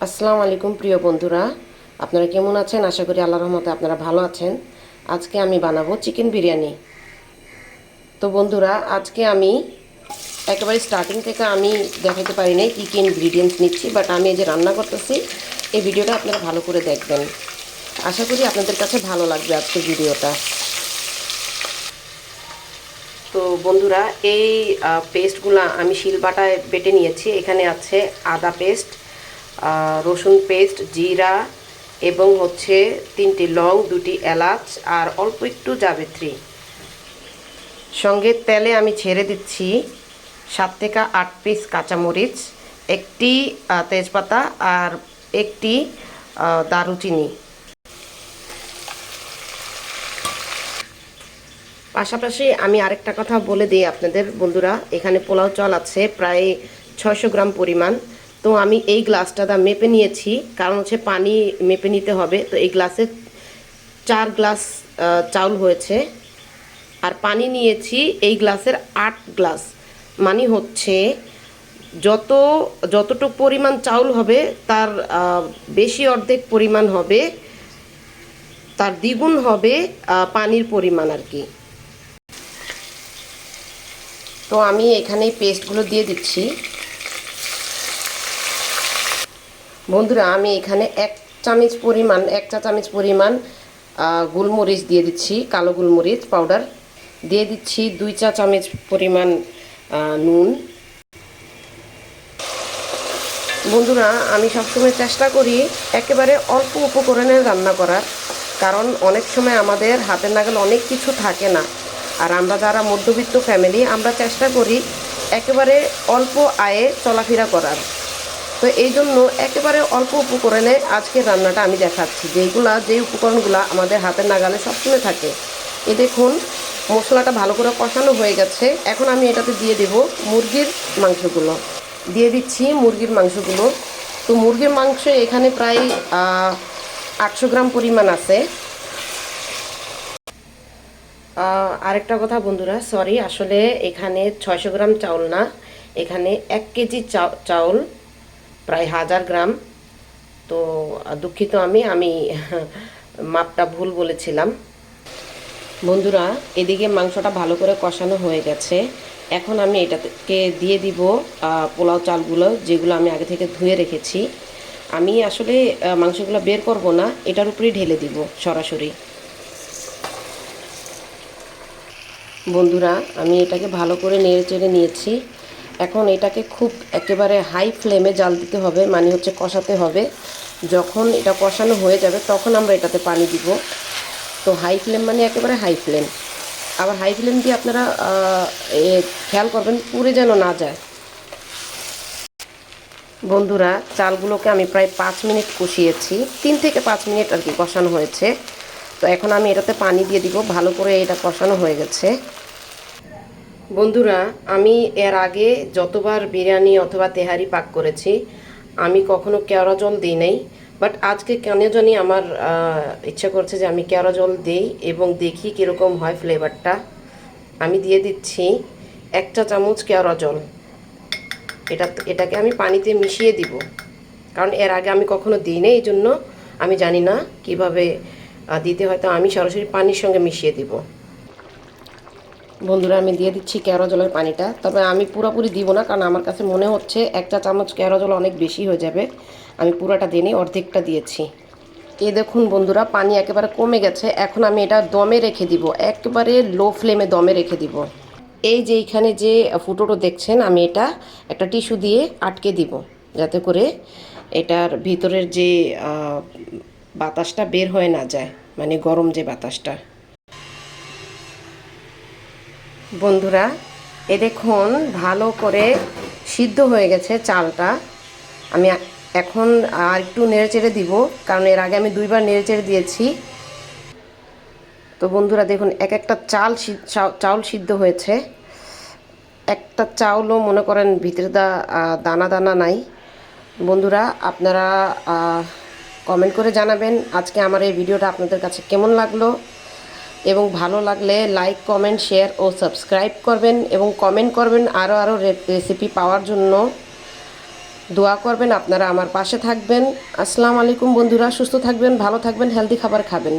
আসসালামু আলাইকুম প্রিয় বন্ধুরা, আপনারা কেমন আছেন? আশা করি আল্লাহর রহমতে আপনারা ভালো আছেন। আজকে আমি বানাবো চিকেন বিরিয়ানি। তো বন্ধুরা, আজকে আমি একেবারে স্টার্টিং থেকে আমি দেখাতে পারি নাই কী কী ইনগ্রিডিয়েন্টস নিচ্ছি, বাট আমি এই যে রান্না করতেছি এই ভিডিওটা আপনারা ভালো করে দেখবেন। আশা করি আপনাদের কাছে ভালো লাগবে আজকের ভিডিওটা। তো বন্ধুরা, এই পেস্টগুলো আমি শিলবাটায় বেটে নিয়েছি। এখানে আছে আদা পেস্ট, রসুন পেস্ট, জিরা এবং হচ্ছে 3টি লং, 2টি এলাচ আর অল্প একটু জাবিত্রী। সঙ্গে তেলে আমি ছেড়ে দিচ্ছি 7 থেকে 8 পিস কাঁচামরিচ, একটি তেজপাতা আর একটি দারুচিনি। পাশাপাশি আমি আরেকটা কথা বলে দিই আপনাদের বন্ধুরা, এখানে পোলাও চাল আছে প্রায় 600 গ্রাম পরিমাণ। তো আমি এই গ্লাসটা মেপে নিয়েছি, কারণ হচ্ছে পানি মেপে নিতে হবে। তো এই গ্লাসে 4 গ্লাস চাউল হয়েছে, আর পানি নিয়েছি এই গ্লাসের 8 গ্লাস। মানে হচ্ছে যতটুকু পরিমাণ চাউল হবে তার বেশি অর্ধেক পরিমাণ হবে, তার দ্বিগুণ হবে পানির পরিমাণ আর কি। তো আমি এখানে পেস্টগুলো দিয়ে দিচ্ছি। বন্ধুরা, আমি এখানে এক চা চামচ পরিমাণ গোলমরিচ দিয়ে দিচ্ছি, কালো গোলমরিচ পাউডার দিয়ে দিচ্ছি। 2 চা চামচ পরিমাণ নুন। বন্ধুরা, আমি সবসময় চেষ্টা করি একেবারে অল্প উপকরণে রান্না করার, কারণ অনেক সময় আমাদের হাতের নাগালে অনেক কিছু থাকে না। আর আমরা যারা মধ্যবিত্ত ফ্যামিলি, আমরা চেষ্টা করি একেবারে অল্প আয়ে চলাফেরা করার। তো এই জন্য একেবারে অল্প উপকরণে আজকের রান্নাটা আমি দেখাচ্ছি, যে উপকরণগুলো আমাদের হাতের নাগালে সবসময় থাকে। এ দেখুন, মশলাটা ভালো করে কষানো হয়ে গেছে। এখন আমি এটাতে দিয়ে দেব মুরগির মাংসগুলো। দিয়ে দিচ্ছি মুরগির মাংসগুলো। তো মুরগির মাংস এখানে প্রায় 800 গ্রাম পরিমাণ আছে। আরেকটা কথা বন্ধুরা, সরি, আসলে এখানে 600 গ্রাম চাউল না, এখানে 1 কেজি চাউল প্রায় 1000 গ্রাম। তো দুঃখিত, আমি মাপটা ভুল বলেছিলাম। বন্ধুরা, এদিকে মাংসটা ভালো করে কষানো হয়ে গেছে। এখন আমি এটাকে দিয়ে দিব পোলাও চালগুলো, যেগুলো আমি আগে থেকে ধুয়ে রেখেছি। আমি আসলে মাংসগুলো বের করব না, এটার উপরেই ঢেলে দিব সরাসরি। বন্ধুরা, আমি এটাকে ভালো করে নেড়ে চেড়ে নিয়েছি। এখন এটাকে খুব একেবারে হাই ফ্লেমে জাল দিতে হবে, মানে হচ্ছে কষাতে হবে। যখন এটা কষানো হয়ে যাবে তখন আমরা এটাতে পানি দিব। তো হাই ফ্লেম মানে একেবারে হাই ফ্লেম। আবার হাই ফ্লেম দিয়ে আপনারা খেয়াল করবেন পুড়ে যেন না যায়। বন্ধুরা, চালগুলোকে আমি প্রায় 5 মিনিট কষিয়েছি, 3 থেকে 5 মিনিট আর কি কষানো হয়েছে। তো এখন আমি এটাতে পানি দিয়ে দিব। ভালো করে এটা কষানো হয়ে গেছে। বন্ধুরা, আমি এর আগে যতবার বিরিয়ানি অথবা তেহারি পাক করেছি, আমি কখনো কেওড়া জল দিই নাই। বাট আজকে কেন জানি আমার ইচ্ছা করছে যে আমি কেওড়া জল দিই এবং দেখি কীরকম হয় ফ্লেভারটা। আমি দিয়ে দিচ্ছি 1 চা চামচ কেওড়া জল। এটাকে আমি পানিতে মিশিয়ে দিব, কারণ এর আগে আমি কখনো দিই নাই, এই জন্য আমি জানি না কিভাবে দিতে হয়। তো আমি সরাসরি পানির সঙ্গে মিশিয়ে দিব। বন্ধুরা, আমি দিয়ে দিচ্ছি কেওড়া জলের পানিটা। তবে আমি পুরোপুরি দিব না, কারণ আমার কাছে মনে হচ্ছে 1 চা চামচ কেওড়া জল অনেক বেশি হয়ে যাবে। আমি পুরোটা দিইনি, অর্ধেকটা দিয়েছি। এই দেখুন বন্ধুরা, পানি একেবারে কমে গেছে। এখন আমি এটা দমে রেখে দিব, একেবারে লো ফ্লেমে দমে রেখে দিব। এই যে এইখানে যে ফুটোটা দেখছেন, আমি এটা একটা টিস্যু দিয়ে আটকে দিব, যাতে করে এটার ভিতরের যে বাতাসটা বের হয়ে না যায়, মানে গরম যে বাতাসটা। বন্ধুরা, এ দেখুন ভালো করে সিদ্ধ হয়ে গেছে চালটা। আমি এখন আর একটু নেড়েচেড়ে দিব, কারণ এর আগে আমি 2বার নেড়েচেড়ে দিয়েছি। তো বন্ধুরা দেখুন, একটা চাউল সিদ্ধ হয়েছে। একটা চাউলও মনে করেন ভিতরে দানা দানা নাই। বন্ধুরা, আপনারা কমেন্ট করে জানাবেন আজকে আমার এই ভিডিওটা আপনাদের কাছে কেমন লাগলো, এবং ভালো লাগলে লাইক, কমেন্ট, শেয়ার ও সাবস্ক্রাইব করবেন, এবং কমেন্ট করবেন আরও রেসিপি পাওয়ার জন্য। দোয়া করবেন, আপনারা আমার পাশে থাকবেন। আসসালামু আলাইকুম বন্ধুরা, সুস্থ থাকবেন, ভালো থাকবেন, হেলদি খাবার খাবেন।